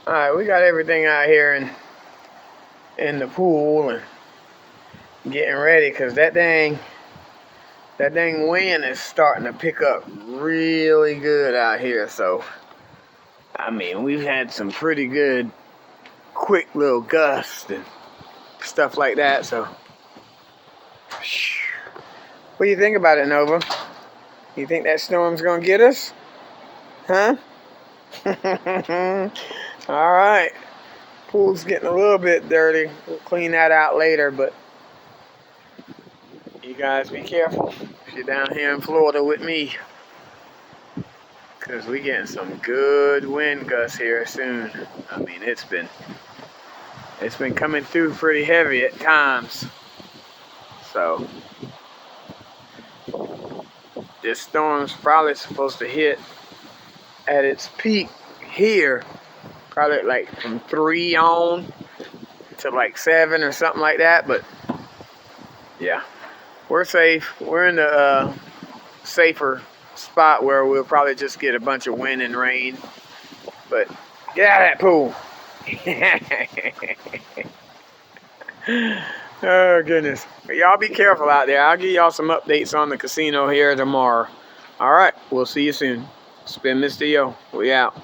Alright, we got everything out here in the pool and getting ready because that dang wind is starting to pick up really good out here. So, I mean, we've had some pretty good quick little gusts and stuff like that. So, what do you think about it, Nova? You think that storm's gonna get us? Huh? Alright. Pool's getting a little bit dirty. We'll clean that out later, but you guys be careful if you're down here in Florida with me, because we getting some good wind gusts here soon. I mean, it's been coming through pretty heavy at times. So this storm's probably supposed to hit at its peak here, probably like from 3 on to like 7 or something like that. But yeah, we're safe. We're in the safer spot where we'll probably just get a bunch of wind and rain. But get out of that pool. Oh goodness. But y'all be careful out there. I'll give y'all some updates on the casino here tomorrow. Alright, we'll see you soon. It's been Mr. Yo. We out.